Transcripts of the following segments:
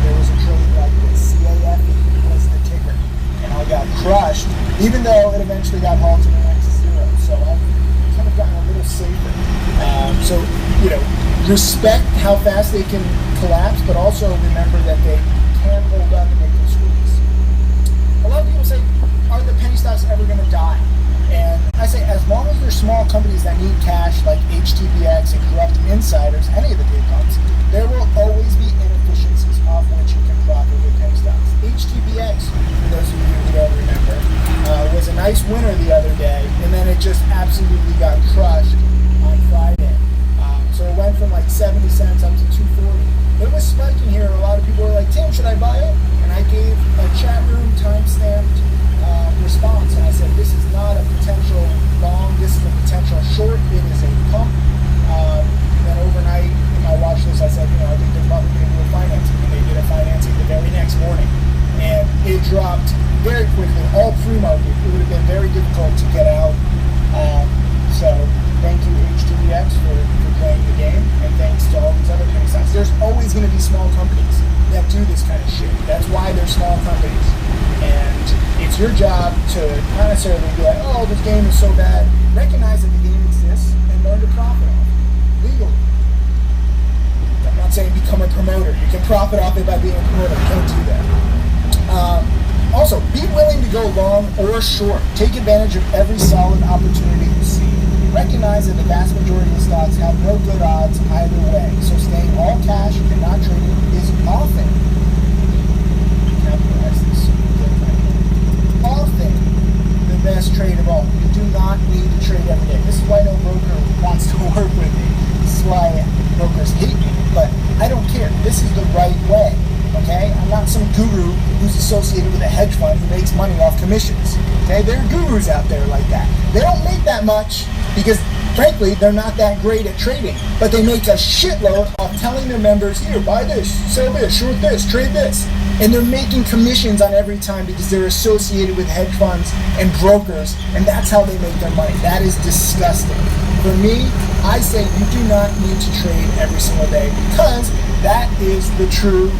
there was a trade like this. CAFE was the ticker. And I got crushed, even though it eventually got halted in X0. So I've kind of gotten a little safer. So, respect how fast they can collapse, but also remember that they can hold up and they can squeeze. A lot of people say, are the penny stocks ever going to die? And I say, as long as they're small companies that need cash, like HTBX and corrupt insiders, any of the big ones, there will always be inefficiencies off which you can profit with penny stocks. HTBX, for those of you who don't remember, was a nice winner the other day, and then it just absolutely got crushed on Friday. So it went from like 70 cents up to 240. It was spiking here. A lot of people were like, Tim, should I buy it? And I gave a chat room time-stamped response, and I said, this is not a potential long, this is a potential short, it is a pump. And then overnight in my watch list I said, I think they're probably going to do a financing, and they did a financing the very next morning, and it dropped very quickly, all pre-market. It would have been very difficult to get out. So thank you HTBX for playing the game, and thanks to all these other penny stocks. There's always going to be small companies that do this kind of shit. That's why they're small companies. And it's your job to not necessarily be like, oh, this game is so bad. Recognize that the game exists and learn to profit off it legally. I'm not saying become a promoter. You can profit off it by being a promoter. You can't do that. Also, be willing to go long or short. Take advantage of every solid opportunity you see. Recognize that the vast majority of stocks have no good odds either way. So staying all cash and not trading is often, capitalize this, often the best trade of all. You do not need to trade every day. This is why no broker wants to work with me. This is why brokers hate me. But I don't care. This is the right way. Okay? I'm not some guru who's associated with a hedge fund who makes money off commissions. Okay? There are gurus out there like that. They don't make that much because, frankly, they're not that great at trading. But they make a shitload off telling their members, here, buy this, sell this, short this, trade this. And they're making commissions on every time because they're associated with hedge funds and brokers, and that's how they make their money. That is disgusting. For me, I say you do not need to trade every single day because that is the truth.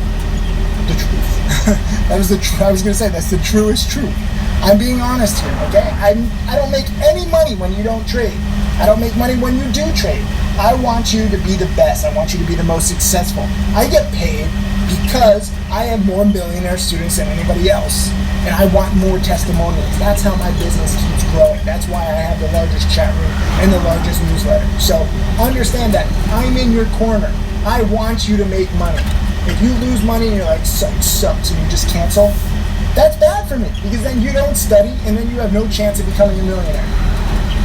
I was going to say that's the truest truth. I'm being honest here, okay? I don't make any money when you don't trade. I don't make money when you do trade. I want you to be the best. I want you to be the most successful. I get paid because I have more millionaire students than anybody else, and I want more testimonials. That's how my business keeps growing. That's why I have the largest chat room and the largest newsletter. So understand that I'm in your corner. I want you to make money. If you lose money and you're like, sucks, and you just cancel, that's bad for me, because then you don't study, and then you have no chance of becoming a millionaire,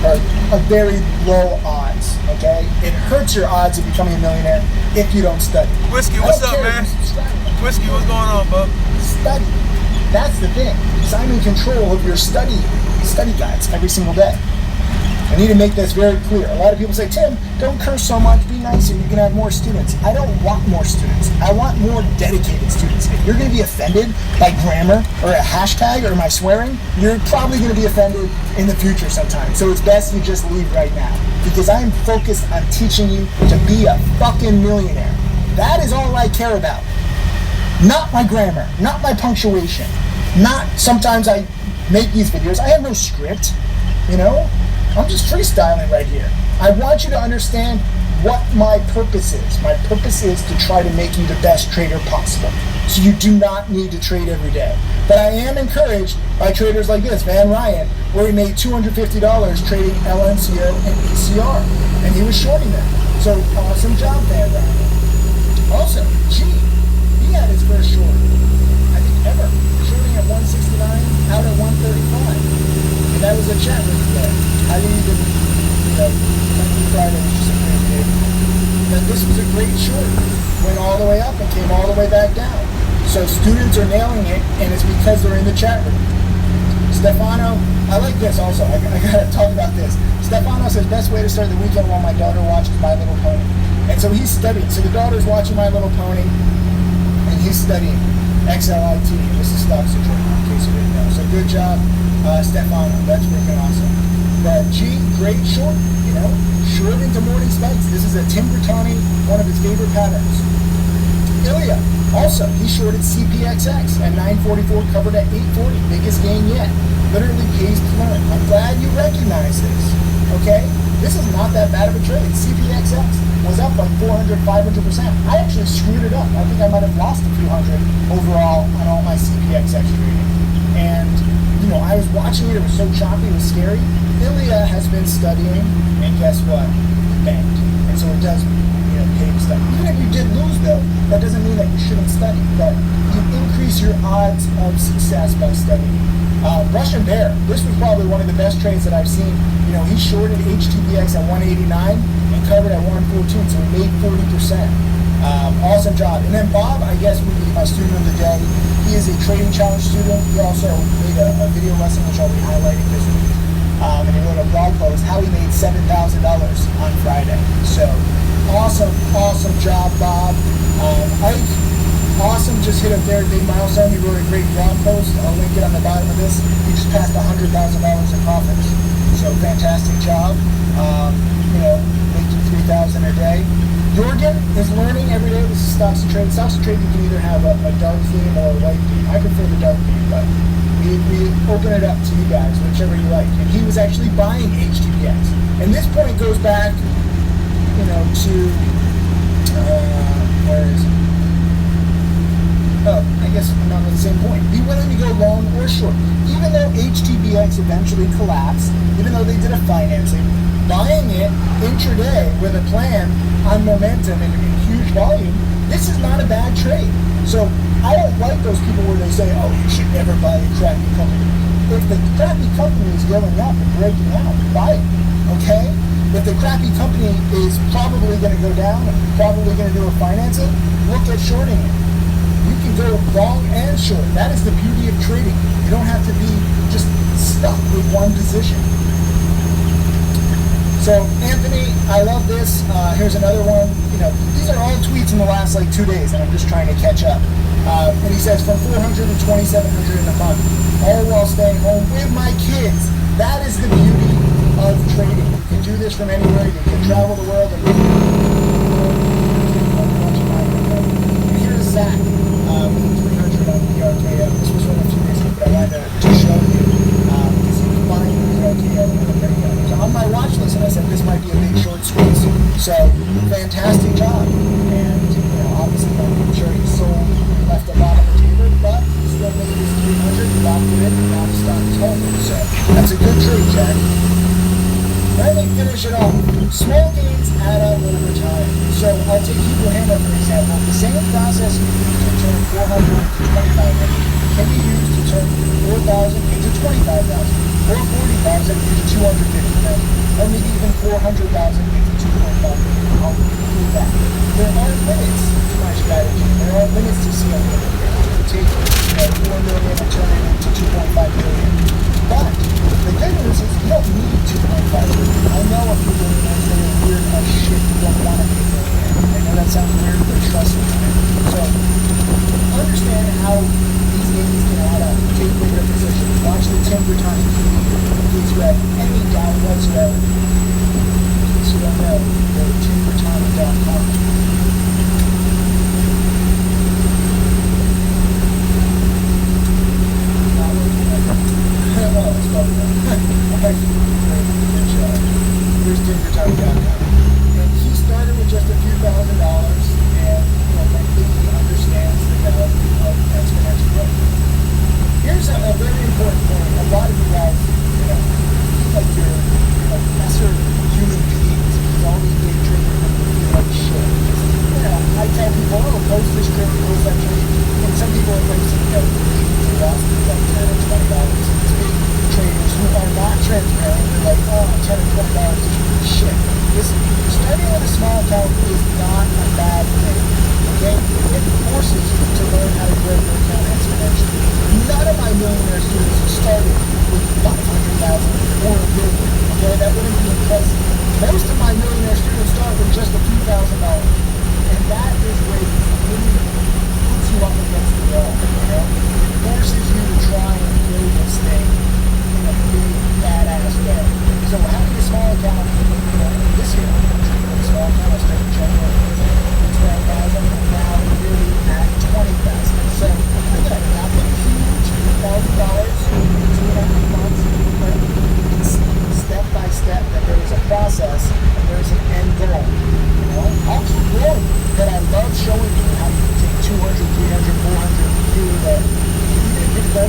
or a very low odds, okay? It hurts your odds of becoming a millionaire if you don't study. Whiskey, what's up, man? Whiskey, what's going on, bub? Study. That's the thing, because I'm in control of your study guides every single day. I need to make this very clear. A lot of people say, Tim, don't curse so much, be nicer, you can have more students. I don't want more students. I want more dedicated students. If you're going to be offended by grammar or a hashtag or my swearing, you're probably going to be offended in the future sometime. So it's best you just leave right now, because I'm focused on teaching you to be a fucking millionaire. That is all I care about. Not my grammar, not my punctuation, not sometimes I make these videos. I have no script, I'm just freestyling right here. I want you to understand what my purpose is. My purpose is to try to make you the best trader possible. So you do not need to trade every day. But I am encouraged by traders like this, Van Ryan, where he made $250 trading LNCO and ECR. And he was shorting them. So awesome job, Van Ryan. Also, he had his first short, I think ever, shorting at 169 out at 135. And that was a chat room today. I didn't even, Friday was just a great day. But this was a great short. Went all the way up and came all the way back down. So students are nailing it, and it's because they're in the chat room. Stefano, I like this also. I gotta talk about this. Stefano says, best way to start the weekend while my daughter watches My Little Pony. And so he's studying. So the daughter's watching My Little Pony, and he's studying XLIT. This is stock situation, in case you didn't know. So good job, Stefano. That's freaking awesome. But great short, short into morning spikes. This is a Tim Bertani, one of his favorite patterns. Ilya, also, he shorted CPXX at 944, covered at 840, biggest gain yet. Literally pays to learn. I'm glad you recognize this, okay? This is not that bad of a trade. CPXX was up like 400, 500%. I actually screwed it up. I think I might have lost a few hundred overall on all my CPXX trading. And, you know, I was watching it. It was so choppy. It was scary. Ilya has been studying, and guess what? He banked. And so it does, you know, pay to study. Even if you did lose, though, that doesn't mean that you shouldn't study. But you increase your odds of success by studying. Russian Bear, this was probably one of the best trades that I've seen. You know, he shorted HTPX at 189 and covered at 114, so he made 40%. Awesome job. And then Bob, I guess, would be my student of the day. He is a trading challenge student. He also made a video lesson, which I'll be highlighting this week. And he wrote a blog post, how he made $7,000 on Friday. So, awesome job, Bob. Ike, awesome, just hit a very big milestone. He wrote a great blog post. I'll link it on the bottom of this. He just passed $100,000 in profits. So fantastic job. You know, making $3,000 a day. Jorgen is learning every day. This is Stocks and Trade. Stocks and Trade, you can either have a dark theme or a light theme. I prefer the dark theme, but we open it up to you guys, whichever you like. And he was actually buying HTPX. And this point goes back, you know, to where is it? Oh, I guess I'm not at the same point. Be willing to go long or short. Even though HTBX eventually collapsed, even though they did a financing, buying it intraday with a plan on momentum and in huge volume, this is not a bad trade. So I don't like those people where they say, oh, you should never buy a crappy company. If the crappy company is going up and breaking out, buy it, okay? If the crappy company is probably going to go down and probably going to do a financing, look at shorting it. You can go long and short. That is the beauty of trading. You don't have to be just stuck with one position. So, Anthony, I love this. Here's another one. You know, these are all tweets in the last like 2 days, and I'm just trying to catch up. And he says, from 400 to 2,700 in a month, all while staying home with my kids. That is the beauty of trading. You can do this from anywhere. You can travel the world. And here's Zach. 300 on PRKO. This was one of 2 days ago, but I wanted to show you because he was buying PRKO in the video. It was on my watch list, and I said this might be a big short squeeze. So fantastic job, and you know, obviously I'm sure he sold, left a lot on the table, but he still made his 300, locked it in, and now the stock is holding. So that's a good trade, Jack. Let me finish it off. Small gains add up over time. So I'll take Hebrew Hammer for example. The same process you use to turn 400 into 2,500 can be used to turn 4,000 into 25,000, or 40,000 into 250,000, or maybe even 400,000 into 2.5 million. I'll include that. There are limits to my strategy. There are limits to CLO. To take 4 million and turn it into 2.5 million. But the good news is you don't need 2.5 million. I know a few millionaires that are weird as shit who don't want to be a millionaire. I know that sounds weird, but trust me. So understand how these gains can add up. Take bigger positions. Watch the Tim Bertani video. In case you have any doubt whatsoever. In case you don't know, go to timbertani.com. Here's timbertani.com. And he started with just a few $1,000s, and frankly, he understands the value of exponential growth. Here's a very important point. A lot of you guys, like your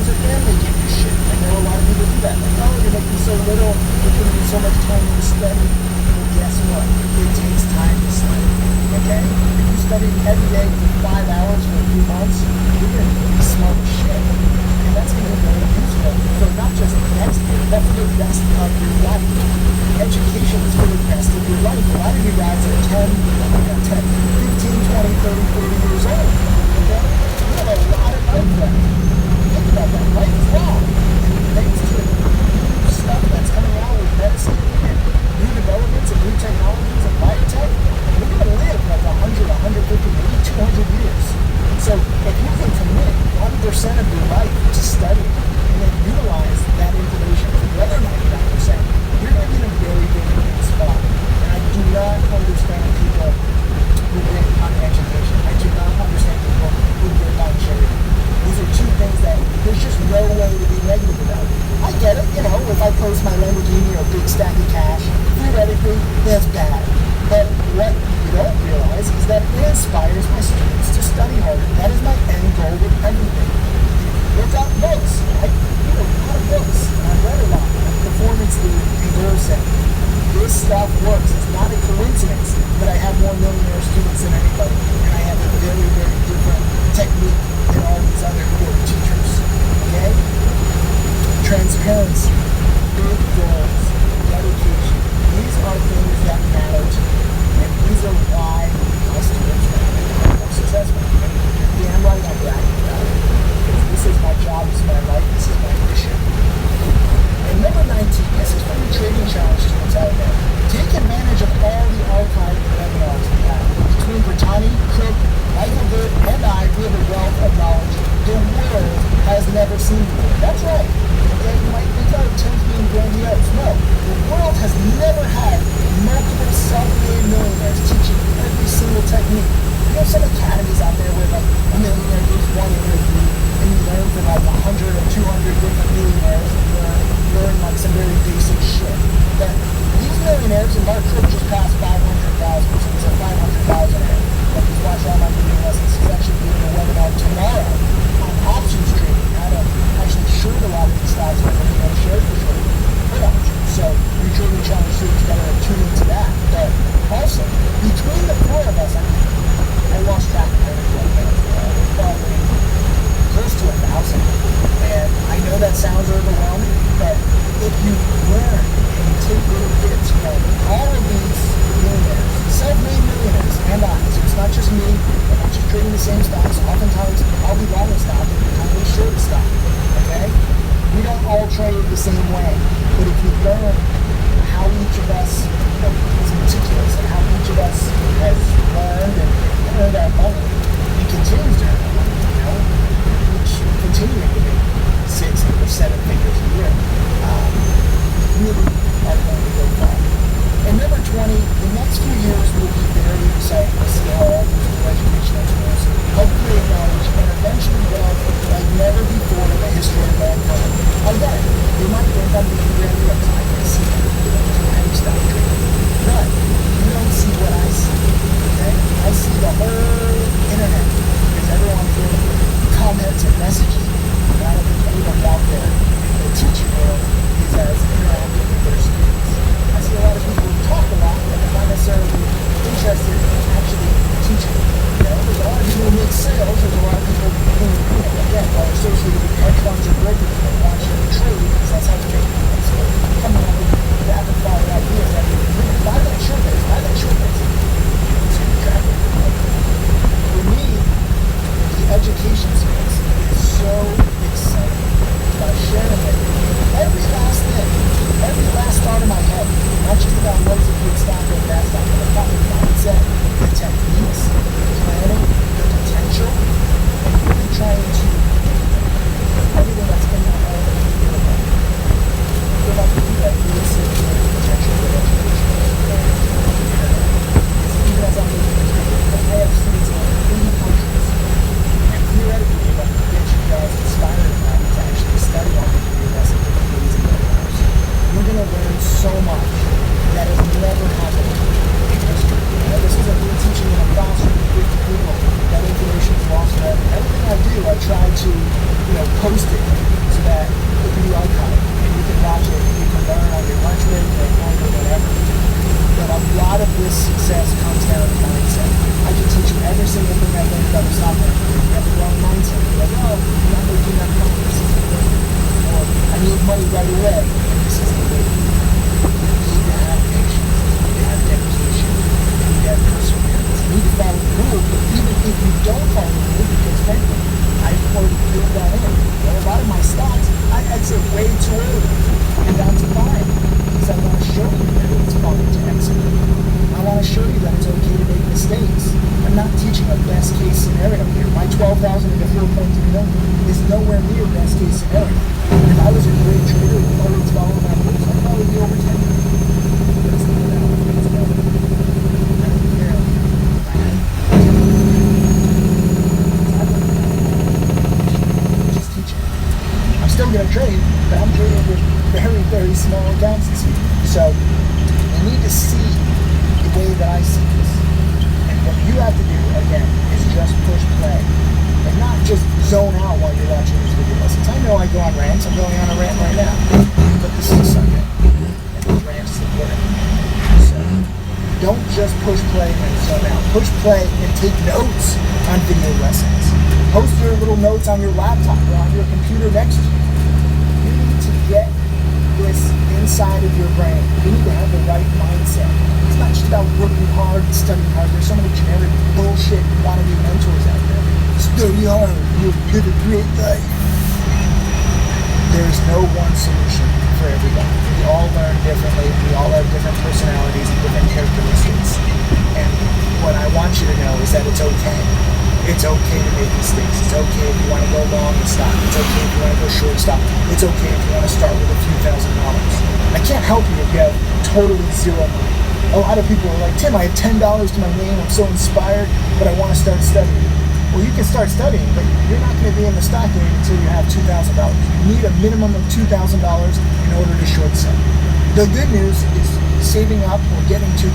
your family give you shit. I know a lot of people do that. Like, oh, you're making so little, you're putting in so much time into study. Well, guess what? It takes time to study. Okay? If you study every day for 5 hours for a few months, you're going to be smart as shit. And that's going to be very useful for not just next year, but for the rest of your life. Education is for the rest of your life. A lot of you guys are 15, 20, 30, 40 years old. Okay? You have a lot of life left. Think about that. Life is long. And thanks to new stuff that's coming out with medicine and new developments and new technologies and biotech, we're going to live like 100, 150, maybe 200 years. So if you can commit 1% of your life to studying and then utilize that information for the other 99%, you're going to be in a very, very good spot. And I do not understand people who get on education. I do not understand people who get on charity. These are two things that there's just no way to be negative about. I get it, if I post my Lamborghini or big stack of cash, theoretically, that's bad. But what you don't realize is that it inspires my students to study harder. That is my end goal with everything. Look up books. I read a lot of books. I've read a lot. Performance theory and goal setting. This stuff works. It's not a coincidence that I have more millionaire students than anybody, and I have a very, very different technique than all these other good teachers. Okay? Transparency, big goals, dedication. These are things that matter to me, and these are why my students are more successful. And you're damn right I'm bragging about it. Because this is my job, this is my life, this is my mission. And number 19, this is for the Trading Challenge students out there. Take advantage of all the archived webinars we have. Between Brittany, Cook, Michael Good, and I, we have a wealth of knowledge the world has never seen before. That's right. Okay, you might think our terms being grandiose. No, the world has never had multiple self-made millionaires teaching every single technique. There's some academies out there where like a millionaire gives one interview and you learn from like 100 or 200 different millionaires and learn like some very basic shit. But these millionaires, and Mark Cook just passed 500,000, so he's at 500,000 in. But he's watching all my video lessons. He's actually doing a webinar tomorrow on options trading, how to actually short a lot of these stocks that are shares for short, put options. So your Trading Challenge students better tune into that. But also, between the four of us, I lost track of probably close to 1,000. And I know that sounds overwhelming, but if you learn and you take little bits from all of these millionaires, self-made millionaires, and I, so it's not just me, I'm not just trading the same stocks. Oftentimes, I'll be long a stock and I'll be short a stock, okay? We don't all trade the same way, but if you learn how each of us is meticulous and how each of us has learned and earned our money and continues to earn our money, which continuing to make 6 or 7 figures a year, really are going to go far. And number 20, the next few years will be very exciting to see how all these new educational tools help create knowledge and eventually wealth like never before in the history of mankind. Again, you might think I'm being grandiose. I can see that. I'm stock trading. But you don't see what I see. Okay? I see the whole internet because everyone actually, post it so that it can be archived and you can watch it and you can learn on your lunch break or home or whatever. But a lot of this success comes down to mindset. I can teach you every single thing I learned about the stock market. You have the wrong mindset. You're like, oh, I'm not making enough money. This isn't good. Or I need money right away. And this isn't good. You need to have patience. You need to have dedication. You need to have perseverance. You need to follow the rules. But even if you don't follow the rules, because frankly, I've already built that in. A lot of my stocks, I exit way too early. And down to buying. Because I want to show you that it's fun to exit. I want to show you that it's okay to make mistakes. I'm not teaching a best case scenario here. My 12,000 to 4.3 million is nowhere near best case scenario. If I was a great trader with always following my rules, I'd probably be over 10 million. But it's not that. It's not that. I don't care. Just teaching. I'm still going to trade, but I'm trading with very, very small accounts this year. So you need to see the way that I see this. And what you have to do, again, is just push play. And not just zone out while you're watching these video lessons. I know I go on rants. I'm going on a rant right now. But this is a Sunday. And those rants is important. So don't just push play and zone out. Push play and take notes on video lessons. Post your little notes on your laptop or on your computer next to you. You need to get this inside of your brain. You need to have the right mindset. It's not just about working hard and studying hard. There's so many generic bullshit wannabe mentors out there. Study hard, you'll live a great life. There's no one solution for everybody. We all learn differently. We all have different personalities and different characteristics. And what I want you to know is that it's okay. It's okay to make mistakes. It's okay if you want to go long in stock. It's okay if you want to go short stock. It's okay if you want to start with a few $1,000s. I can't help you if you have totally zero money. A lot of people are like, Tim, I have $10 to my name. I'm so inspired, but I want to start studying. Well, you can start studying, but you're not going to be in the stock game until you have $2,000. You need a minimum of $2,000 in order to short sell. The good news is saving up or getting $2,000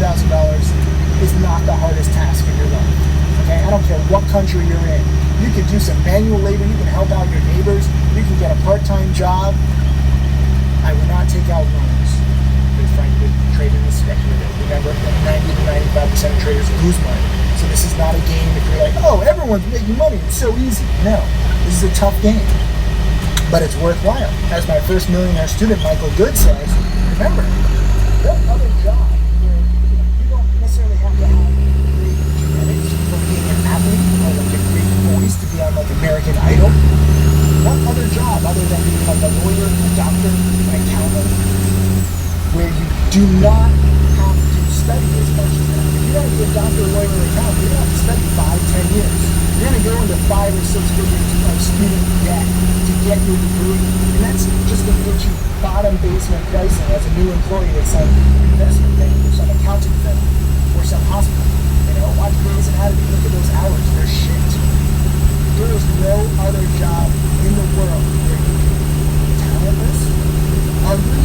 is not the hardest task in your life. Okay, I don't care what country you're in. You can do some manual labor. You can help out your neighbors. You can get a part-time job. I would not take out loans because, frankly, trading is speculative. Remember, 90 to 95% of traders lose money. So this is not a game if you're like, oh, everyone's making money. It's so easy. No, this is a tough game, but it's worthwhile. As my first millionaire student, Michael Good, says, remember, what other job where you don't necessarily have to have great genetics for being an athlete or like a great voice to be on like American Idol? What other job other than being like a lawyer, a doctor, an accountant, where you do not have to study as much as that? If you want to be a doctor, lawyer, or accountant, you're going to have to study 5-10 years. You're going to go into 5 or 6 figures of student debt to get your degree. And that's just going to get you bottom basement pricing as a new employee at some investment bank or some accounting firm or some hospital. Watch Grey's Anatomy. Look at those hours. They're shit. There is no other job in the world where you can be talentless, ugly,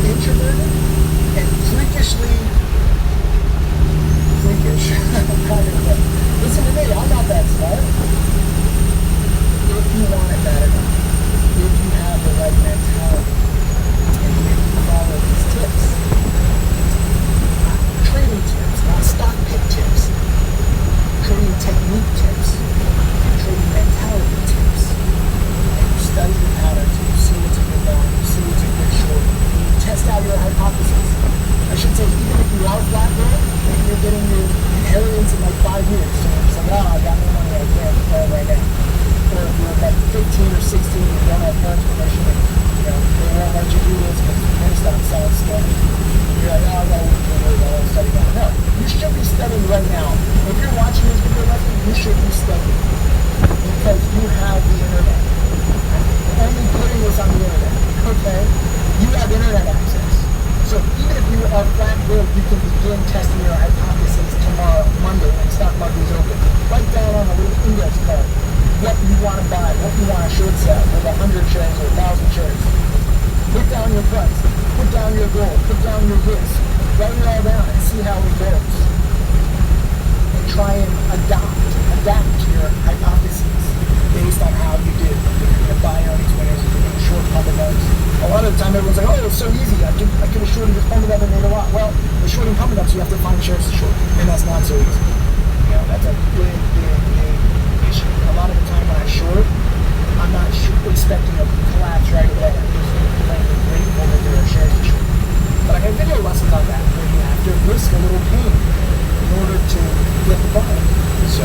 introverted, and freakish. Listen to me, I'm not that smart. If you want it bad enough, if you have the right mentality, and if you follow these tips, trading tips, not stock pick tips, trading technique tips, trading mentality tips, and you study the patterns, and you see what's a good long, you see what's a good short, you test out your hypothesis. I should say, even if you are flat broke, maybe you're getting your inheritance in like 5 years. So it's like, I got no money, I can't play right now. Or if you're like 15 or 16, you don't have parents' permission, and they won't let you do this because you're going to stop selling stuff. You're like, I gotta wait for years, I won't study now. No, you should be studying right now. If you're watching this video lesson, you should be studying because you have the internet. I'm only putting this on the internet, okay? You have internet access. So even if you are flat broke, you can begin testing your hypothesis tomorrow, Monday, when stock market is open. Write down on a little index card what you want to buy, what you want to short sell, with 100 shares or 1,000 shares. Put down your price, put down your goal, put down your risk, write it all down and see how it goes. And try and adapt to your hypotheses. If based on how you did. If you're going to buy earnings winners, if you're going to short pump ups. A lot of the time everyone's like, oh, it's so easy. I could have shorted this pump up and made a lot. Well, the shorting pump ups, you have to find shares to short. And that's not so easy. You know, that's a big issue. A lot of the time when I short, I'm not expecting a collapse right away. I'm just plainly grateful that there are shares to short. But I have video lessons on that where you have to risk a little pain in order to get the buy. So,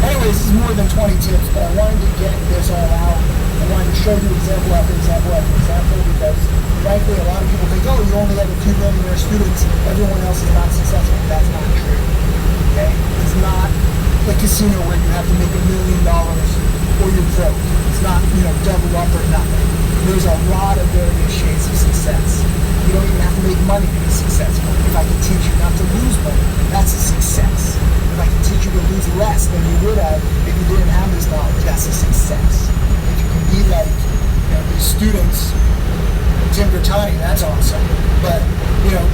anyways, this is more than 20 tips, but I wanted to get this all out. I wanted to show you example after example after example because, frankly, a lot of people think, oh, you only have a few millionaire students, everyone else is not successful. That's not true. Okay? It's not a casino where you have to make $1 million or you're broke. It's not, double up or nothing. There's a lot of various shades of success. You don't even have to make money to be successful. If I can teach you not to lose money, that's a success. If I can teach you to lose less than you would have if you didn't have this knowledge, that's a success. If you can be like these students, Tim Bertani, that's awesome. But,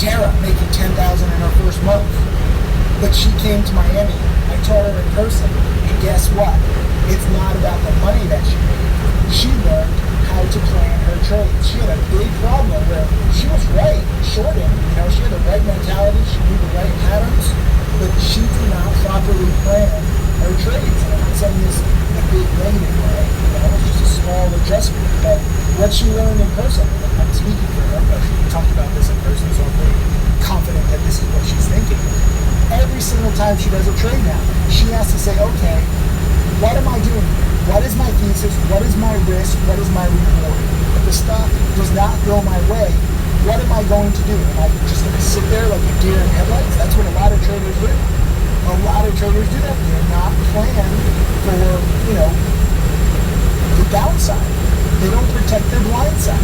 Tara making $10,000 in her first month. But she came to Miami. I taught her in person. And guess what? It's not about the money that she made. She learned how to plan her trades. She had a big problem where she was right, shorting. She had the right mentality. She knew the right patterns. But she did not properly plan her trades. And I'm not saying this in a big negative way. It's just a small adjustment. But what she learned in person, I'm speaking for her, but we talked about this in person, so I'm pretty confident that this is what she's thinking. Every single time she does a trade now, she has to say, okay, what am I doing? What is my thesis? What is my risk? What is my reward? If the stock does not go my way, what am I going to do? Am I just going to sit there like a deer in headlights? That's what a lot of traders do. A lot of traders do that. They're not planned for, the downside. They don't protect their blind side.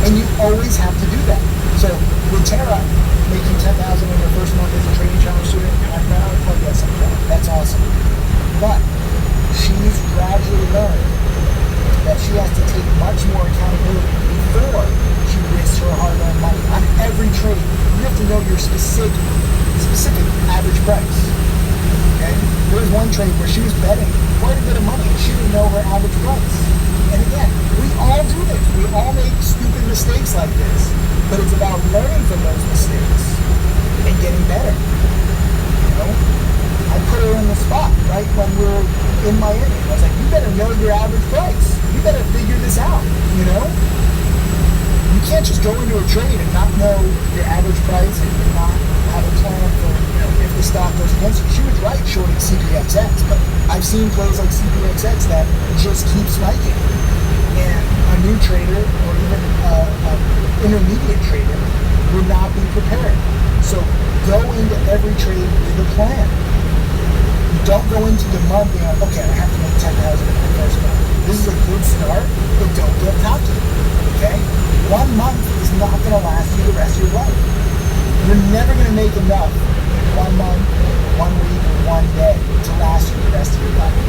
And you always have to do that. So with Tara making $10,000 in her first month as a trading challenge student, and I'm proud, oh yes, I'm proud. That's awesome. But she's gradually learned that she has to take much more accountability before she risks her hard-earned money on every trade. You have to know your specific average price. Okay? There was one trade where she was betting quite a bit of money and she didn't know her average price. And again, we all do this. We all make stupid mistakes like this. But it's about learning from those mistakes and getting better. I put her in the spot right when we were in Miami. I was like, you better know your average price. You better figure this out, You can't just go into a trade and not know your average price and not have a plan for, if the stock goes against you. She was right shorting CPXX, but I've seen plays like CPXX that just keep spiking. And a new trader or even an intermediate trader would not be prepared. So go into every trade with a plan. Don't go into the month being like, okay, I have to make $10,000 in my first month. This is a good start, but don't get cocky, okay? 1 month is not going to last you the rest of your life. You're never going to make enough in 1 month, 1 week, or 1 day to last you the rest of your life.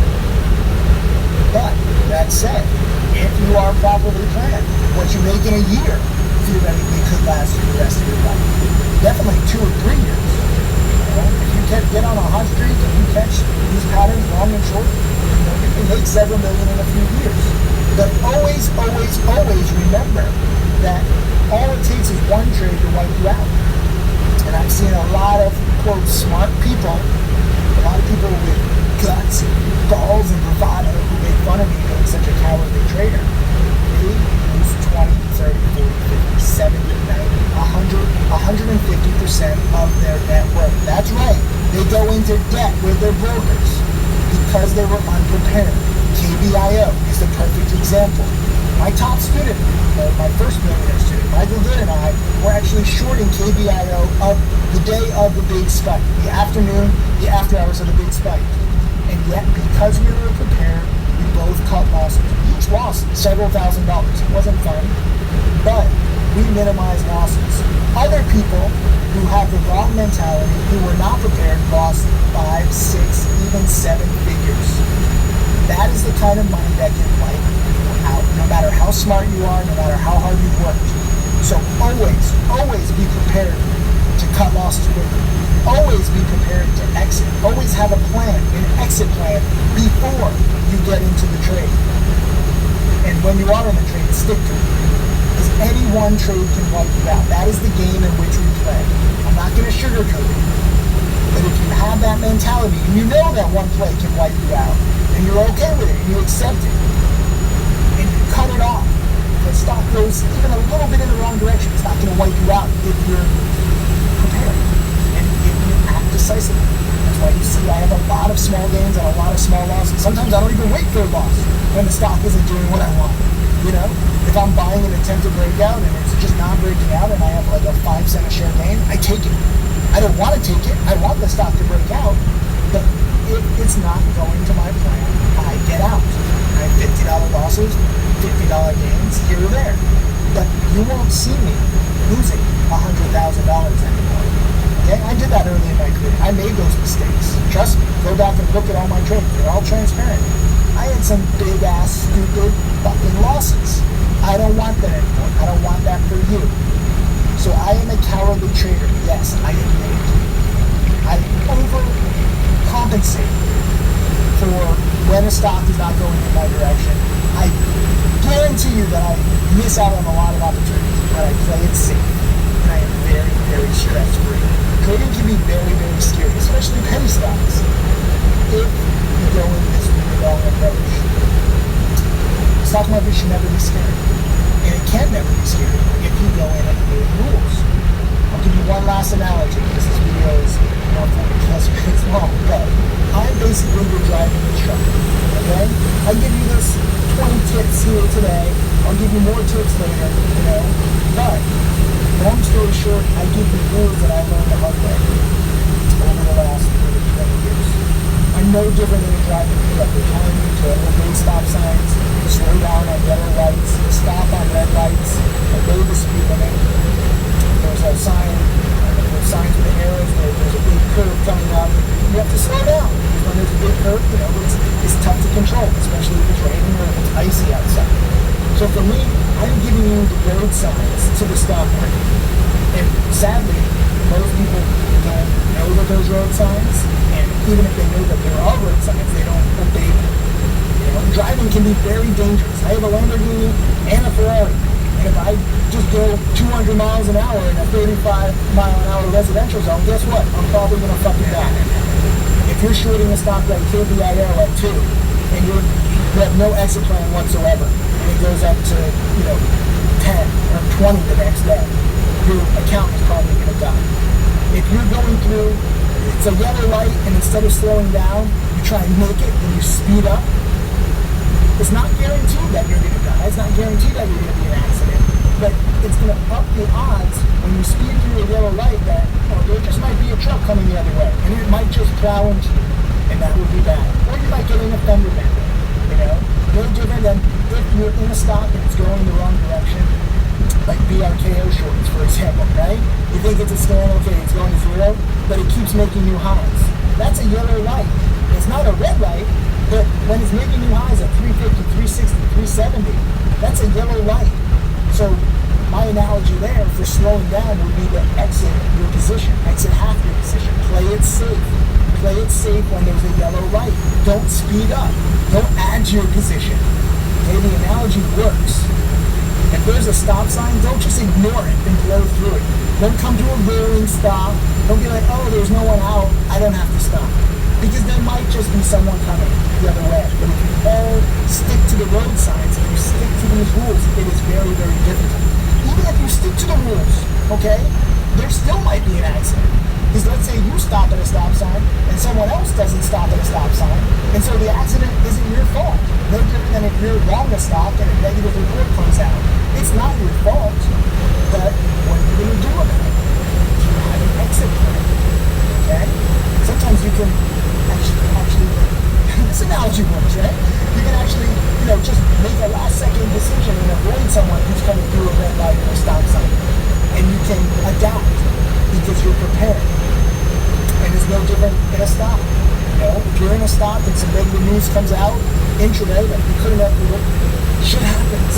But, that said, if you are properly planned, what you make in a year theoretically could last you the rest of your life. Definitely 2 or 3 years. If you can get on a hot streak and you catch these patterns long and short, you can make several million in a few years. But always, always, always remember that all it takes is one trade to wipe you out. And I've seen a lot of, quote, smart people, a lot of people with guts and balls and bravado who make fun of me being such a cowardly trader. They lose 20, 30, 40, 50, 70, 90, 100, 150% of their net worth. That's right. They go into debt with their brokers because they were unprepared. KBIO is the perfect example. My top student, my first millionaire student, Michael Good and I were actually shorting KBIO of the day of the big spike, the afternoon, the after hours of the big spike. And yet, because we were prepared, we both cut losses. Each lost several $1,000s. It wasn't fun, but we minimized losses. Other people who have the wrong mentality, who were not prepared, lost 5, 6, even 7 figures. That is the kind of money that can wipe you out, no matter how smart you are, no matter how hard you've worked. So always, always be prepared to cut losses quickly. Always be prepared to exit. Always have a plan, an exit plan, before you get into the trade. And when you are in the trade, stick to it. Because any one trade can wipe you out. That is the game in which we play. I'm not going to sugarcoat it. But if you have that mentality, and you know that one play can wipe you out, and you're okay with it, and you accept it, and you cut it off, the stock goes even a little bit in the wrong direction, it's not going to wipe you out if you're prepared, and if you act decisively. That's why you see I have a lot of small gains and a lot of small losses. Sometimes I don't even wait for a loss when the stock isn't doing what I want. You know, if I'm buying an attempted breakout and it's just not breaking out and I have like a 5 cent a share gain, I take it. I don't want to take it. I want the stock to break out, but if it's not going to my plan, I get out. I have $50 losses, $50 gains here or there, but you won't see me losing $100,000 anymore. Okay, I did that early in my career. I made those mistakes. Trust me. Go back and look at all my trades. They're all transparent. I had some big ass, stupid fucking losses. I don't want that anymore. I don't want that for you. So I am a cowardly trader. Yes, I admit it. I overcompensate for when a stock is not going in my direction. I guarantee you that I miss out on a lot of opportunities, but I play it safe. And I am very, very stress-free. Trading can be very, very scary, especially penny stocks. If you go in this really long approach, the stock market should never be scary. And it can never be scary if you go in and know the rules. I'll give you one last analogy, because this video is 40 plus minutes long, but I'm basically your driving instructor, okay? I give you this 20 tips here today. I'll give you more tips later, you know, but long story short, I give you rules that I learned the hard way over the last 30, 20 years. I'm no different than a driving instructor telling you to obey stop signs, slow down on yellow lights, stop on red lights, obey the speed limit. There's a sign, there's signs with the arrows where there's a big curve coming up. You have to slow down. Because when there's a big curve, you know, it's tough to control, especially if it's raining or if it's icy outside. So for me, I'm giving you the road signs to the stock market. And sadly, most people don't know that there's road signs, and even if they know that there are road signs, they don't obey them. You know, driving can be very dangerous. I have a Lamborghini and a Ferrari, and if I just go 200 miles an hour in a 35-mile-an-hour residential zone, guess what? I'm probably going to fucking die. If you're shorting a stock like KBIL at 2, and you have no exit plan whatsoever, and it goes up to, you know, 10 or 20 the next day, your account is probably going to die. If you're going through, it's a yellow light, and instead of slowing down, you try and make it, and you speed up, it's not guaranteed that you're going to die. It's not guaranteed that you're going to be in an accident. But it's going to up the odds when you speed through a yellow light that, you know, there just might be a truck coming the other way, and it might just plow into you, and that would be bad. Or you might get in a fender bender, you know? No different than if you're in a stock and it's going the wrong direction, like BRKO shorts, for example, right? You think it's a stand, okay, it's going to 0, but it keeps making new highs. That's a yellow light. It's not a red light, but when it's making new highs at 350, 360, 370, that's a yellow light. So my analogy there for slowing down would be to exit your position, exit half your position, play it safe. Play it safe when there's a yellow light. Don't speed up. Don't add to your position. Okay, the analogy works. If there's a stop sign, don't just ignore it and blow through it. Don't come to a rolling stop. Don't be like, oh, there's no one out, I don't have to stop. Because there might just be someone coming the other way. But if you all stick to the road signs, if you stick to these rules, it is very, very difficult. Even if you stick to the rules, okay, there still might be an accident. Because let's say you stop at a stop sign and someone else doesn't stop at a stop sign, and so the accident isn't your fault. No different than if you're wrong to stop and a negative report comes out. It's not your fault, but what are you going to do about it? You have an exit plan, okay? Sometimes you can actually this analogy works, right? You can actually, you know, just make a last-second decision and avoid someone who's coming through a red light or a stop sign, and you can adapt because you're prepared. And it's no different in a stop. You know, if you're in a stop and some negative news comes out intraday that you couldn't have predicted, shit happens.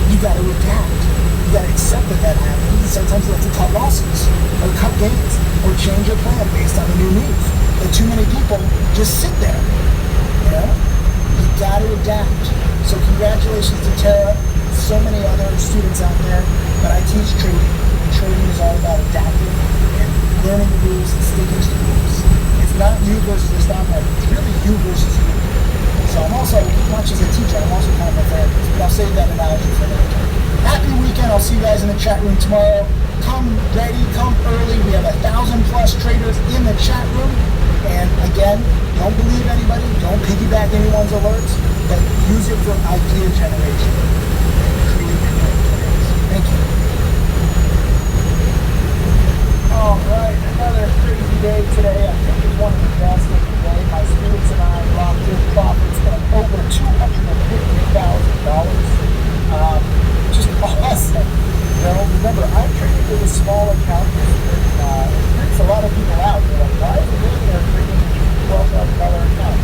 You got to adapt. You got to accept that that happens. sometimes you have to cut losses or cut gains or change your plan based on the new news. But too many people just sit there. You know, you got to adapt. So congratulations to Tara, so many other students out there. But I teach trading, and trading is all about adapting and learning the rules and sticking to the rules. It's not you versus the stock market. It's really you versus you. So I'm also, not just a teacher, I'm also kind of a therapist. But I'll save that analogy for another time. Happy weekend. I'll see you guys in the chat room tomorrow. Come ready, come early. We have 1,000+ traders in the chat room. And again, don't believe anybody, don't piggyback anyone's alerts, but use it for idea generation and create your own plans. Thank you. All right, another crazy day today. I think it's one of the best of the day. My students and I locked in profits of over $250,000. Just awesome. You know, remember, I'm trading with a small account. It freaks a lot of people out. They're like, why is a millionaire trading with a $12,000 account?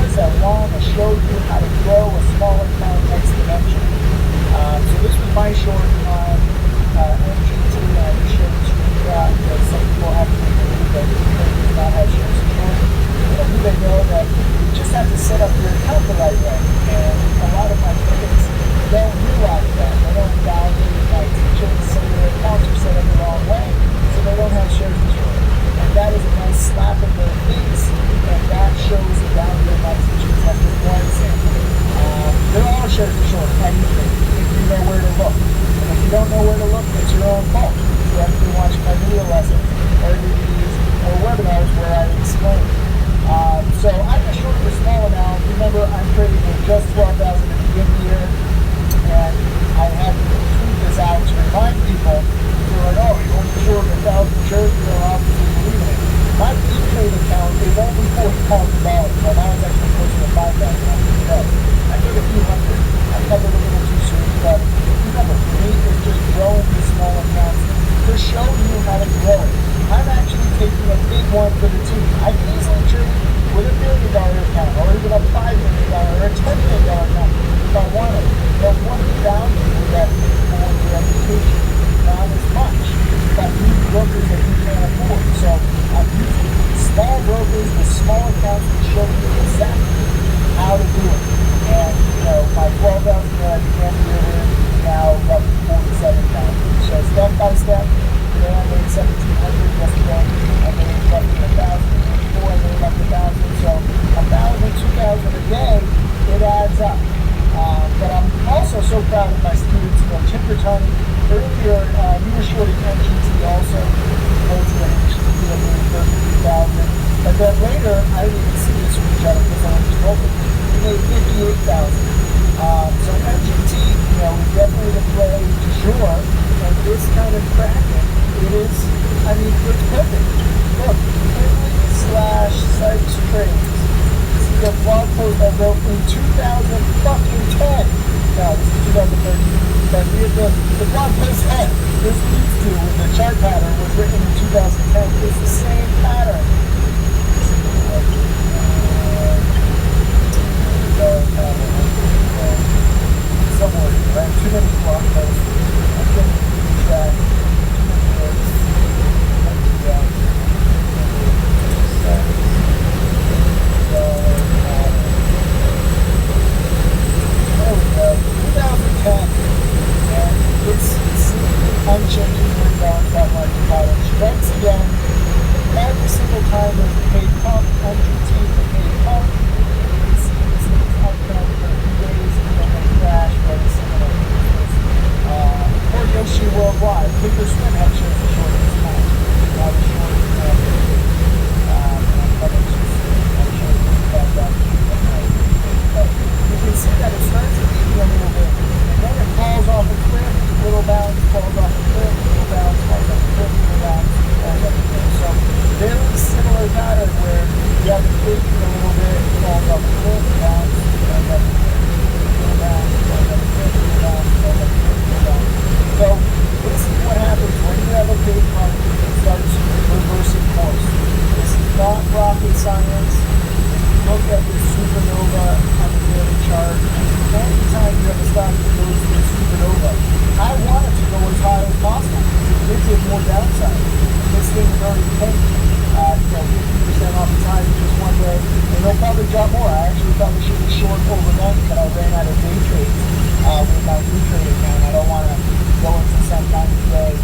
Because I want to show you how to grow a small account exponentially. So this was my short on MGT. I just showed a screenshot because some people actually believe that they do not have shares in short. Little do they know that you just have to set up your account the right way. And a lot of my students don't realize that. They don't value my teaching, so their accounts are set up the wrong way, so they don't have shares in short. And that is a nice slap in their face, and that shows the value of my teachings. That's just one example. There are shares in short, anything, if you know where to look. And if you don't know where to look, it's your own fault. You have to watch my video lessons, or DVDs, or webinars where I explain. So I just shorted a small amount. Remember, I'm trading with just $12,000 at the beginning of the year. And I had to tweet this out to remind people, they're like, oh, you only short 1,000 shares, you're obviously believing it. My E-Trade account is only $40,000. Well, now it's actually closer to $5,000 today. I took a few hundred. I covered a little too soon, but remember, for me, it's just growing these small accounts to show you how to grow it. I'm actually taking a big one for the team. I can easily trade with $1 million account, or even a $5 million or a $10 million account if I wanted. But what the value of that for the education? Not as much. But new brokers that you can't afford. So I'm using small brokers with small accounts to show you exactly how to do it. And you know, my 12,000 that I began the year with now roughly 47,000. So step by step, today I made 1,700 yesterday. I made roughly 1,000. Before I made like 1,000. So 1,000, 2,000 a day, it adds up. But I'm also so proud of my students. You know, Tim Bertoni, earlier, you were shorting MGT also, close to MGT of nearly 33,000. But then later, I didn't see this screenshot because I was open. He made 58,000. So MGT, you know, is definitely the play du jour. And this kind of cracking, it is, I mean, it's perfect. Look, Finley/Sykes Trades. The blog post I wrote in 2010. No, this is 2013. But the blog post that this leads to with the chart pattern was written in 2010. It's the same pattern. Somewhere here, right? Too many blog posts. I can't keep track. Too many words. There we go, 2010, and it's unchanging $30 that market pattern. Strikes again, every single time there's a paid pump, MGT is a paid pump. You can see this thing is uptrend for a few days, and then they crash very similar to this. For Yoshi Worldwide, Victor Swim had shares to short this time. Now the short you can see that it starts to deepen a little bit, and then it falls off a cliff, little bounce, falls off a cliff, little bounce, falls off a cliff, little bounce, falls off a cliff. So very similar pattern where you have to take it a little bit, falls off a cliff, bounce, falls off a cliff, little bounce, falls off a cliff, little bounce, falls off a cliff, little bounce. So this is what happens when you have a big pump, it starts reversing course. This is not rocket science. Look at this supernova on the daily chart. Anytime you have a stock that goes through a supernova, I want it to go as high as possible. gives it more downside. This thing is already tanked, 50% off the time just one day, and they'll probably drop more. I actually probably should be short overnight, but I ran out of day trades with my new trade account. I don't want to go into some 90-day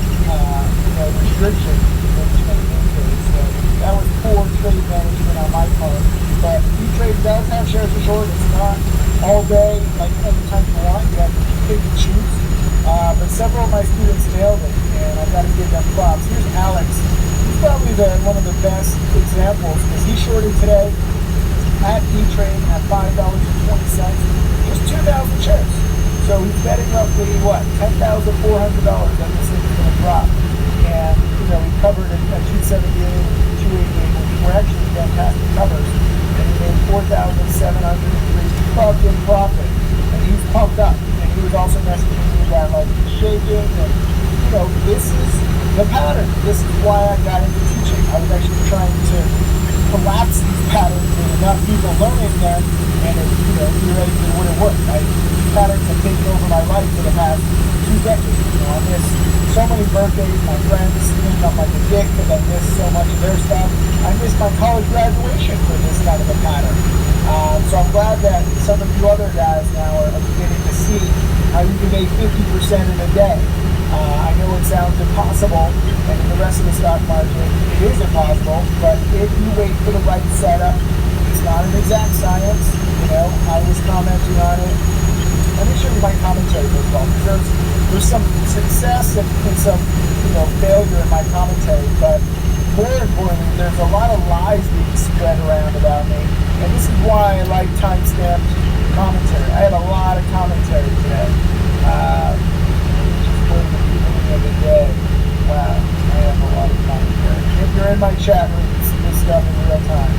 restriction with too many day trades. So that was poor trade management on my part. But E-Trade does have shares for short. It's not all day, like anytime you want. You have to pick and choose. But several of my students nailed it, and I've got to give them props. Here's Alex. He's probably one of the best examples because he shorted today at E-Trade at $5.20, just 2,000 shares. So he's betting roughly, $10,400 that this thing is going to drop. And, he covered it at 278 and 288, which were actually fantastic covers. And he made 4,703 fucking profit. And he's pumped up. And he was also messaging me that, shaking. And, this is the pattern. This is why I got into teaching. I was actually trying to collapse these patterns with enough people learning them. And theoretically it wouldn't work. These patterns have taken over my life for the past 2 decades. I miss so many birthdays, my friends think I'm like a dick because I miss so much of their stuff. I missed my college graduation for this kind of a pattern. So I'm glad that some of you other guys now are beginning to see how you can make 50% in a day. I know it sounds impossible, and in the rest of the stock market, it is impossible, but if you wait for the right setup, it's not an exact science. I was commenting on it. Let me show you my commentary first of all, because there's some success and some failure in my commentary, but more importantly, there's a lot of lies being spread around about me, and this is why I like time-stamped commentary. I have a lot of commentary today. Just for the beginning of the day. Wow, I have a lot of commentary. If you're in my chat room, you can see this stuff in real time.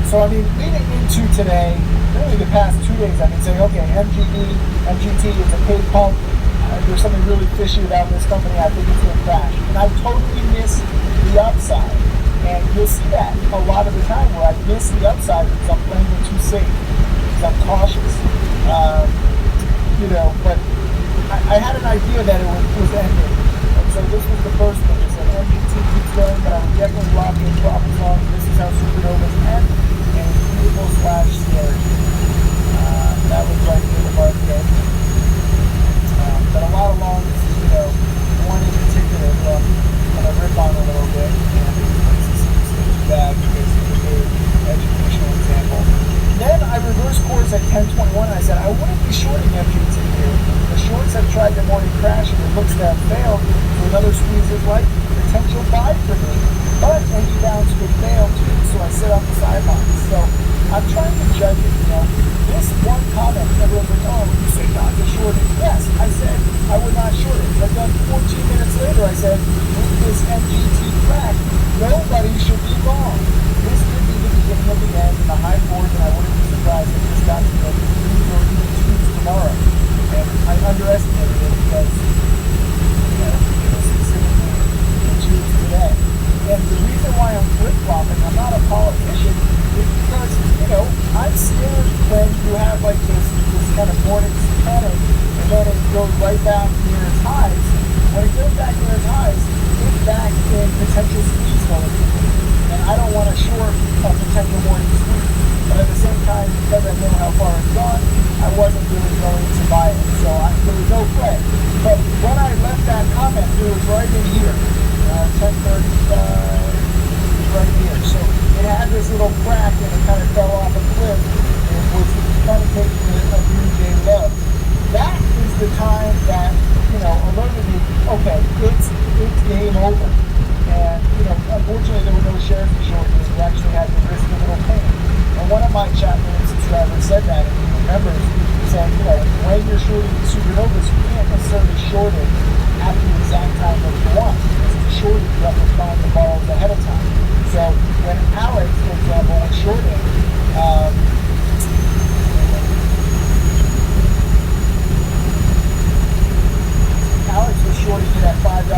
So leading into today, really the past 2 days, I've been saying, okay, MGT is a paid pump. There's something really fishy about this company. I think it's going to crash. And I totally miss the upside. And you'll see that a lot of the time where I miss the upside because I'm playing it too safe, because I'm cautious. But I had an idea that it was ending. And so this was the first thing. It said MGT keeps going, but I would definitely lock in profit long. This is how supernovas end. And beautiful / scary. That was right near the market. But a lot of longs, one in particular, I'm going to rip on a little bit. And this seems too bad because it's a good educational example. Then I reversed course at 10:21. I said I wouldn't be shorting MGT here. The shorts have tried the morning crash and it looks to have failed. So another squeeze is like potential buy for me. But any bounce could fail too, so I sit on the sidelines. So I'm trying to judge it, This one comment, everyone's like, oh, you say not to short it. Yes, I said I would not short it. But then 14 minutes later, I said, with this MGT crack, nobody should be wrong. This could be the beginning of the end in the high fours, and I wouldn't be surprised if this got to the 3s or even 2s tomorrow. And I underestimated it because, it was specifically the 2s today. And the reason why I'm flip-flopping, I'm not a politician, is because, I'm scared when you have this kind of morning panic, and then it goes right back near its highs. When it goes back near its highs, it's back in potential squeeze mode. And I don't want to short a potential morning squeeze. But at the same time, because I know how far it's gone, I wasn't really going to buy it. So there was no threat. But when I left that comment, it was right in here. 10:35, right here. So it had this little crack and it kind of fell off a cliff and was kind of taking a new day low. That is the time that, alerted me, okay, it's game over. And, unfortunately there were no shares to short because we actually had to risk a little pain. And one of my chat room subscribers said that, and he remembers saying, when you're shorting supernovas, you can't necessarily short it at the exact time that you want. Shorting, you have to find the borrows ahead of time. So when Alex, for example, was shorting, Alex was shorting it at $5.20.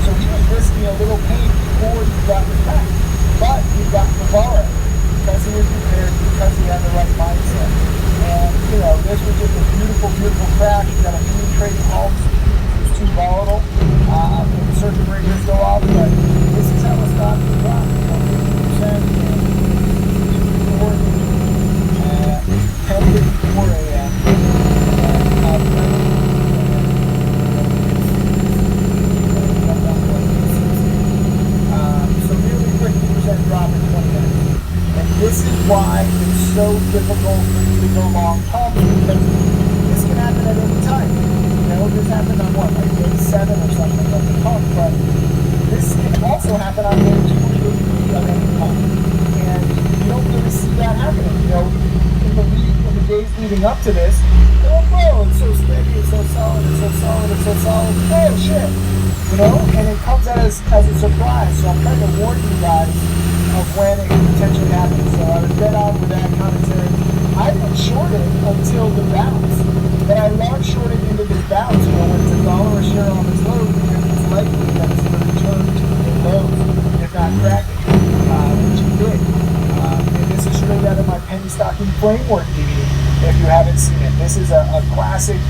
So he was risking a little pain before he got the crack. But he got the borrow because he was prepared to because he had the right mindset. And, you know, this was just a beautiful, beautiful crash. You got a few trading halts. It's too volatile. When the circuit breakers go off, but this is how a stock can drop. 50%. 10:54 a.m. So nearly 50% drop in 20 minutes. And this is why it's so difficult for you to go long pumps, because this can happen at any time. You know, this happened on what, like day 7 or something of the pump, but this can also happen on day 2 or day 3 of any pump. And you don't really see that happening. You know, in the days leading up to this, oh bro, it's so steady, it's so solid, it's so solid, it's so solid. Oh shit. You know, and it comes as a surprise. So I'm trying to warn you guys of when it could potentially happen. So I was dead on with that commentary. I didn't short it until the bounce, but I long shorted into this bounce. You know, when it's $1 a share on its low, because it's likely that it's going to return to the lows, if not crack it, which it did. And this is straight out of my penny stocking framework DVD. If you haven't seen it, this is a classic.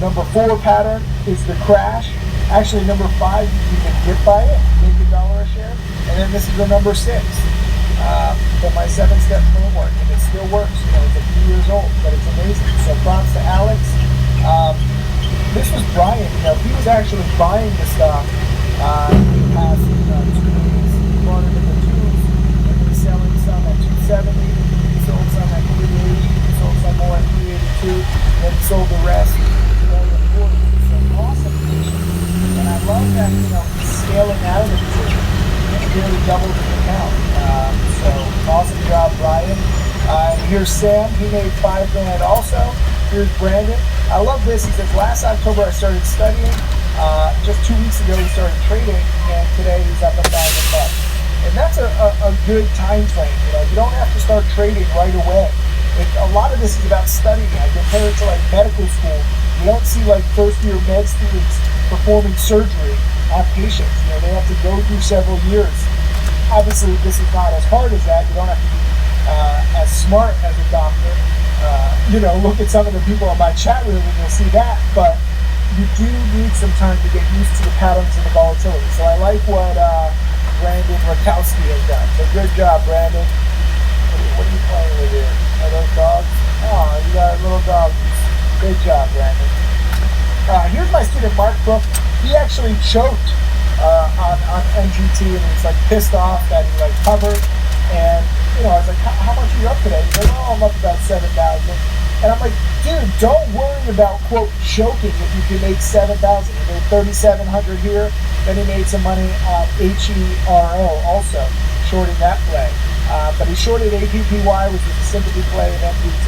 Number 4 pattern is the crash. Actually, number 5, you can get by it, make $1 a share. And then this is the number 6, for my 7-step framework, and it still works. You know, it's a few years old, but it's amazing. So props to Alex. This was Brian. You know, he was actually buying the stock in the past 2 days. He bought it in the 2s, and he's selling some at 270. He sold some at 380. He sold some more at 382. Then he sold the rest today at 40. So awesome position. And I love that, you know, he's scaling out of the position. Nearly doubled his account. So awesome job, Brian. Here's Sam. He made $5 grand also. Here's Brandon. I love this. He says, last October I started studying. Just 2 weeks ago he started trading, and today he's up $1,000. And that's a good time frame. You know, you don't have to start trading right away. A lot of this is about studying. I compare it to like medical school. You don't see like first-year med students performing surgery on patients. You know, they have to go through several years. Obviously, this is not as hard as that. You don't have to be as smart as a doctor. You know, look at some of the people on my chat room and you'll see that. But you do need some time to get used to the patterns and the volatility. So I like what Brandon Rakowski has done. So good job, Brandon. What are you playing with here? Are those dogs? Oh, you got little dogs. Good job, Brandon. Here's my student, Mark Crook. He actually choked on NGT, and he's like pissed off that he like covered. And you know, I was like, how much are you up today? He's like, oh, I'm up about 7,000. And I'm like, dude, don't worry about quote choking if you can make 7,000. He made 3,700 here. Then he made some money on HERO also, shorting that play. But he shorted APPY, which is a sympathy play in MDT,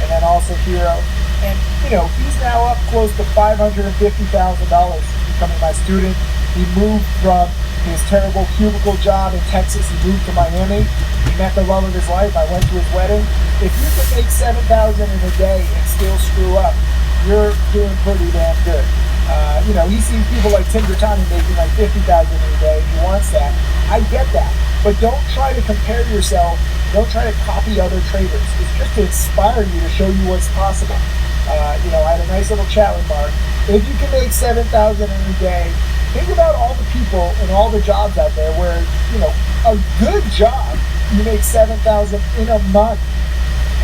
and then also Hero. And you know, he's now up close to $550,000 becoming my student. He moved from his terrible cubicle job in Texas. He moved to Miami. He met the love of his life. I went to his wedding. If you can make 7,000 in a day and still screw up, you're doing pretty damn good. You know, he's seen people like Tim Bertani making like 50,000 in a day. He wants that. I get that. But don't try to compare yourself. Don't try to copy other traders. It's just to inspire you, to show you what's possible. You know, I had a nice little chat with Mark. If you can make 7,000 in a day, think about all the people and all the jobs out there where, you know, a good job, you make 7,000 in a month.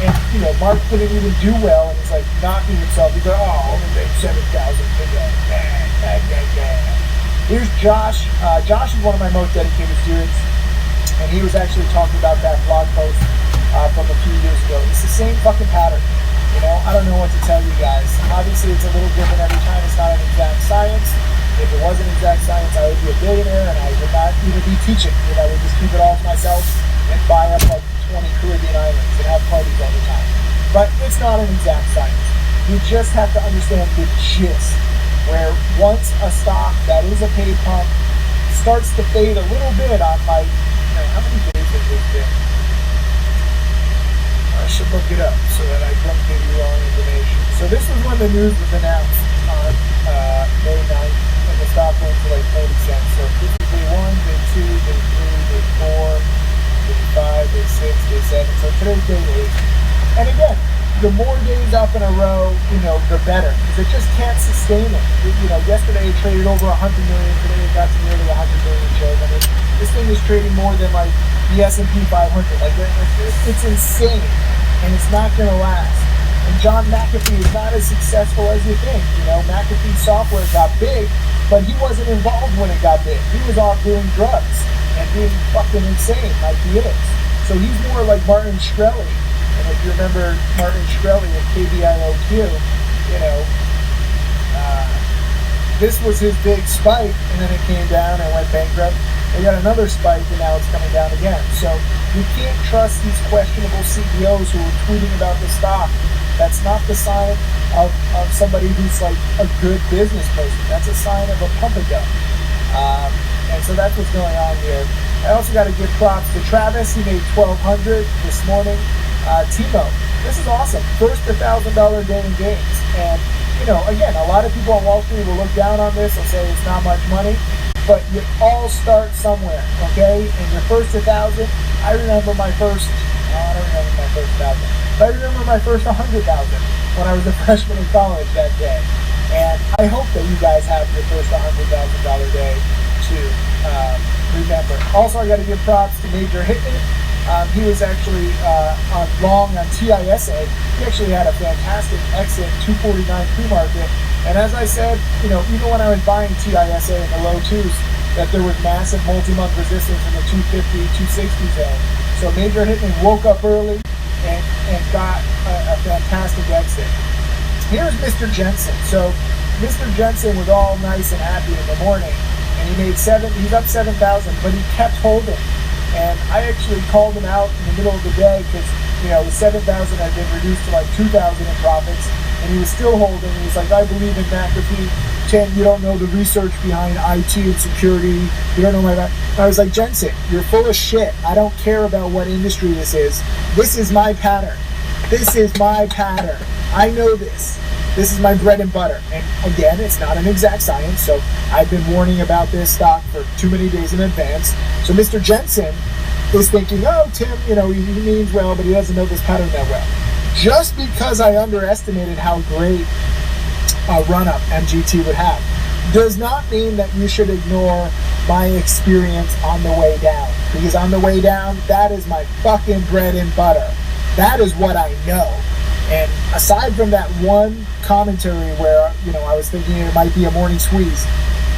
And, you know, Mark didn't even do well, and he's like knocking himself. He's like, oh, I'm going to make 7,000 today. Here's Josh. Josh is one of my most dedicated students, and he was actually talking about that blog post from a few years ago. It's the same fucking pattern. You know, I don't know what to tell you guys. Obviously, it's a little different every time. It's not an exact science. If it was an exact science, I would be a billionaire, and I would not even be teaching. You know, I would just keep it all to myself and buy up like 20 Caribbean islands and have parties all the time. But it's not an exact science. You just have to understand the gist, where once a stock that is a paid pump starts to fade a little bit on my, you know, how many days has this been? I should look it up so that I don't give you wrong information. So this was when the news was announced on May 9th, and the stock went to like 40 cents. So this is day 1, day 2, day 3, day 4, day 5, day 6, day 7. So today's day 8. And again, the more days up in a row, the better, because it just can't sustain it. Yesterday it traded over 100 million. Today it got to nearly 100 million shares. I mean, this thing is trading more than like the S&P 500. Like it's insane, and it's not going to last. And John McAfee is not as successful as you think. McAfee Software got big, but he wasn't involved when it got big. He was off doing drugs and being fucking insane like he is. So he's more like Martin Shkreli. And if you remember Martin Shkreli at KBIOQ, this was his big spike, and then it came down and went bankrupt. They got another spike, and now it's coming down again. So you can't trust these questionable CEOs who are tweeting about the stock. That's not the sign of somebody who's like a good business person. That's a sign of a pump and dump. And so that's what's going on here. I also got to give props to Travis. He made $1,200 this morning. Timo, this is awesome. First $1,000 day in gains. And, again, a lot of people on Wall Street will look down on this and say it's not much money. But you all start somewhere, okay? And your first 1,000, I remember my first, I don't remember my first 1,000. But I remember my first 100,000 when I was a freshman in college that day. And I hope that you guys have your first $100,000 day to remember. Also, I got to give props to Major Hitman. He was actually long on TISA. He actually had a fantastic exit, 249 pre-market. And as I said, even when I was buying TISA in the low twos, that there was massive multi-month resistance in the 250, 260 zone. So Major Hitman woke up early and got a fantastic exit. Here's Mr. Jensen. So Mr. Jensen was all nice and happy in the morning, and he's up 7,000, but he kept holding. And I actually called him out in the middle of the day because, the 7,000 had been reduced to like 2,000 in profits, and he was still holding. He's like, I believe in McAfee. Chen, you don't know the research behind IT and security. You don't know my back. I was like, Jensen, you're full of shit. I don't care about what industry this is. This is my pattern. This is my pattern. I know this. This is my bread and butter. And again, it's not an exact science, so I've been warning about this stock for too many days in advance. So Mr. Jensen is thinking, oh, Tim, he means well, but he doesn't know this pattern that well. Just because I underestimated how great a run-up MGT would have does not mean that you should ignore my experience on the way down. Because on the way down, that is my fucking bread and butter. That is what I know. And aside from that one commentary where, I was thinking it might be a morning squeeze,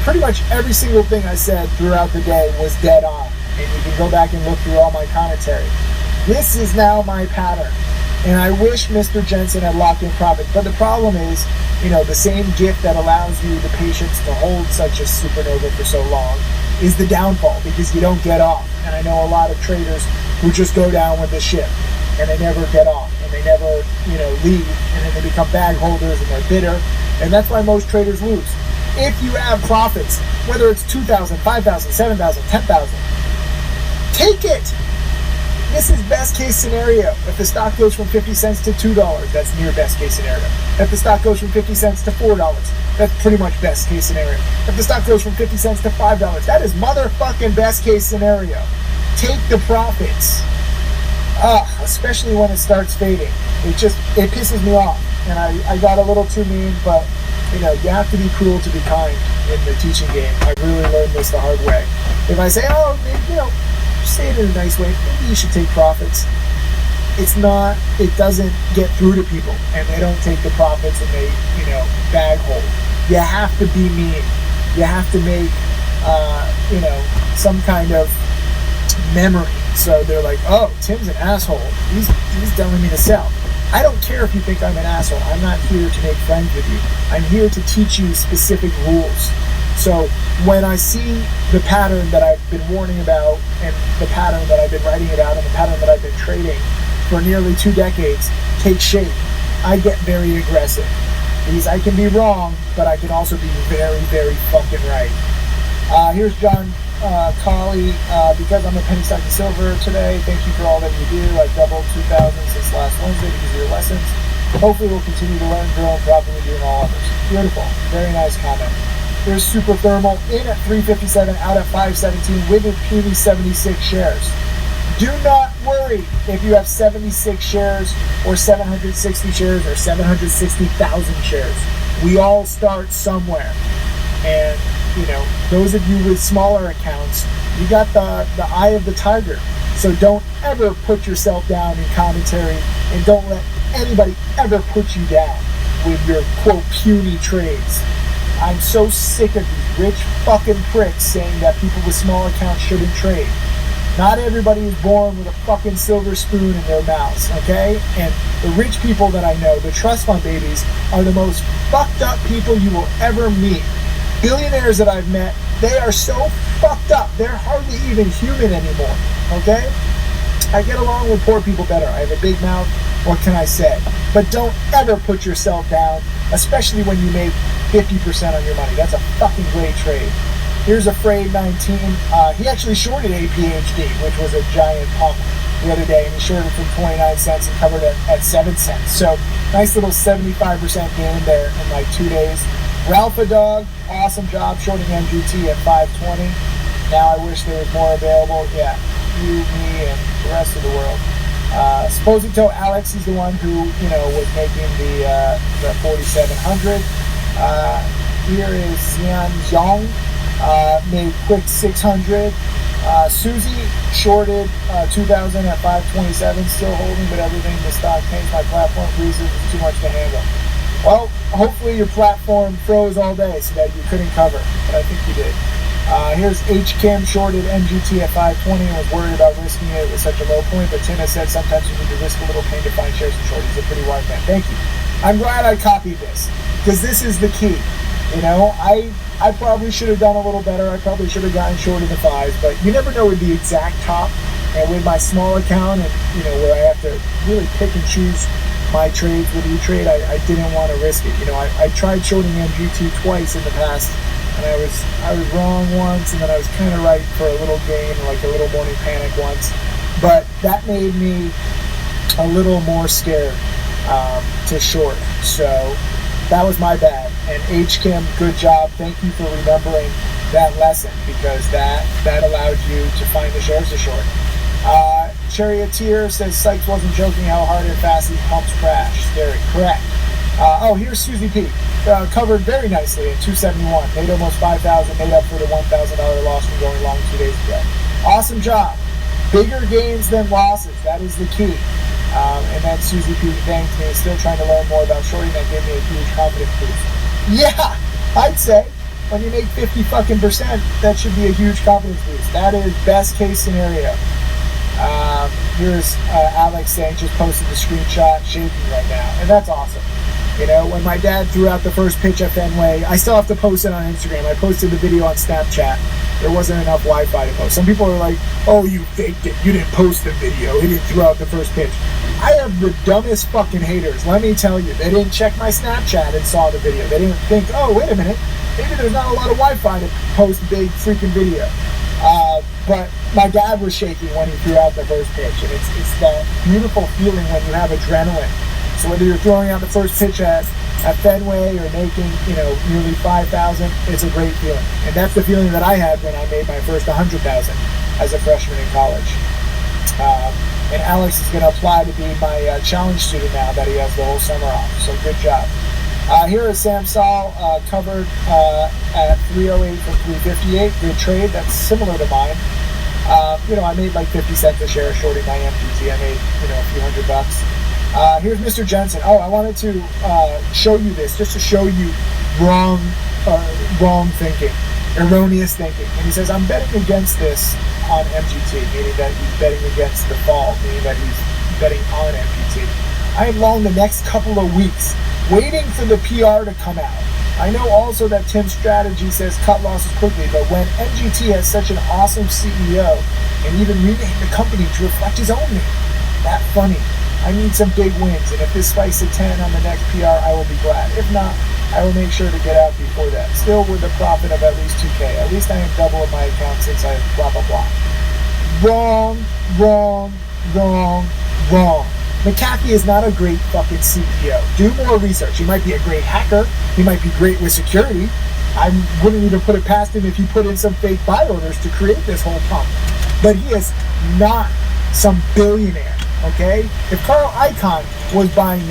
pretty much every single thing I said throughout the day was dead on. And you can go back and look through all my commentary. This is now my pattern. And I wish Mr. Jensen had locked in profit. But the problem is, the same gift that allows you the patience to hold such a supernova for so long is the downfall, because you don't get off. And I know a lot of traders who just go down with the ship and they never get off, and they never, leave, and then they become bag holders and they're bitter. And that's why most traders lose. If you have profits, whether it's 2,000, 5,000, 7,000, 10,000, take it. This is best case scenario. If the stock goes from 50 cents to $2, that's near best case scenario. If the stock goes from 50 cents to $4, that's pretty much best case scenario. If the stock goes from 50 cents to $5, that is motherfucking best case scenario. Take the profits. Especially when it starts fading. It pisses me off. And I got a little too mean, but you have to be cruel to be kind in the teaching game. I really learned this the hard way. If I say, say it in a nice way, maybe you should take profits. It doesn't get through to people, and they don't take the profits and they, bag hold. You have to be mean. You have to make, some kind of memory. So they're like, oh, Tim's an asshole. He's telling me to sell. I don't care if you think I'm an asshole. I'm not here to make friends with you. I'm here to teach you specific rules. So when I see the pattern that I've been warning about, and the pattern that I've been writing about, and the pattern that I've been trading for nearly 2 decades take shape, I get very aggressive. Because I can be wrong, but I can also be very, very fucking right. Here's John Colley. Because I'm a penny stock and silver today, thank you for all that you do. I've doubled 2,000 since last Wednesday because of your lessons. Hopefully we'll continue to learn, grow, and properly doing all others. Beautiful. Very nice comment. Here's Super Thermal in at 357, out at 517 with a puny 76 shares. Do not worry if you have 76 shares or 760 shares or 760,000 shares. We all start somewhere. And, you know, those of you with smaller accounts, you got the eye of the tiger. So don't ever put yourself down in commentary, and don't let anybody ever put you down with your, quote, puny trades. I'm so sick of these rich fucking pricks saying that people with small accounts shouldn't trade. Not everybody is born with a fucking silver spoon in their mouths, okay? And the rich people that I know, the trust fund babies, are the most fucked up people you will ever meet. Billionaires that I've met, they are so fucked up, they're hardly even human anymore, okay? I get along with poor people better. I have a big mouth, what can I say? But don't ever put yourself down, especially when you make 50% on your money. That's a fucking great trade. Here's Afraid 19. He actually shorted APHD, which was a giant pump the other day, and he shorted from 29 cents and covered it at 7 cents. So nice little 75% gain there in like 2 days. Ralpha Dog, awesome job shorting MGT at 520. Now I wish there was more available. Yeah, you, me, and the rest of the world. Sposito Alex is the one who, you know, was making the 4,700. Here is Xian Zhong, made quick 600. Susie shorted 2,000 at 527, still holding, but everything the stock changed. My platform freezes, it's too much to handle. Well, hopefully your platform froze all day so that you couldn't cover, but I think you did. Here's H. Kim shorted MGT at 520 and was worried about risking it with such a low point, but Tina said sometimes you need to risk a little pain to find shares to short. He's a pretty wise man. Thank you. I'm glad I copied this, because this is the key. You know, I probably should have done a little better. I probably should have gotten short of the fives, but you never know with the exact top. And with my small account, and you know, where I have to really pick and choose my trades with E-Trade, I didn't want to risk it. You know, I tried shorting MGT twice in the past, and I was wrong once, and then I was kind of right for a little gain, like a little morning panic once. But that made me a little more scared to short. So that was my bad. And H. Kim, good job. Thank you for remembering that lesson, because that allowed you to find the shares to short. Charioteer says Sykes wasn't joking how hard and fast these pumps crash. Scary. Correct. Here's Susie P. Covered very nicely at 271. Made almost 5,000. Made up for the $1,000 loss from going long 2 days ago. Awesome job. Bigger gains than losses. That is the key. And then Susie P. thanked me. Still trying to learn more about shorting. That gave me a huge confidence boost. Yeah, I'd say when you make 50% that should be a huge confidence boost. That is best case scenario. Here's Alex saying, just posted the screenshot, shaking right now, and that's awesome. You know, when my dad threw out the first pitch at Fenway, I still have to post it on Instagram. I posted the video on Snapchat. There wasn't enough Wi-Fi to post. Some people are like, oh, you faked it. You didn't post the video. He didn't throw out the first pitch. I have the dumbest fucking haters. Let me tell you, they didn't check my Snapchat and saw the video. They didn't think, oh, wait a minute, maybe there's not a lot of Wi-Fi to post a big freaking video. But my dad was shaking when he threw out the first pitch, and it's that beautiful feeling when you have adrenaline. So whether you're throwing out the first pitch at Fenway or making, you know, nearly 5,000, it's a great feeling. And that's the feeling that I had when I made my first 100,000 as a freshman in college. And Alex is going to apply to be my challenge student now that he has the whole summer off. So good job. Here is Sam Saul, covered at 308 from 358. Good trade. That's similar to mine. You know, I made like 50 cents a share shorting my MGT. I made, you know, a few $100. Here's Mr. Jensen. Oh, I wanted to show you this, just to show you wrong thinking, erroneous thinking. And he says, I'm betting against this on MGT, meaning that he's betting against the fall, meaning that he's betting on MGT. I am long the next couple of weeks, waiting for the PR to come out. I know also that Tim's strategy says cut losses quickly, but when MGT has such an awesome CEO and even renamed the company to reflect his own name, that funny. I need some big wins, and if this spikes to 10 on the next PR, I will be glad. If not, I will make sure to get out before that. Still with a profit of at least 2K. At least I am double of my account since I blah, blah, blah. Wrong, wrong, wrong, wrong. McAfee is not a great fucking CEO. Do more research. He might be a great hacker. He might be great with security. I wouldn't even put it past him if he put in some fake buy orders to create this whole pump. But he is not some billionaire, okay? If Carl Icahn was buying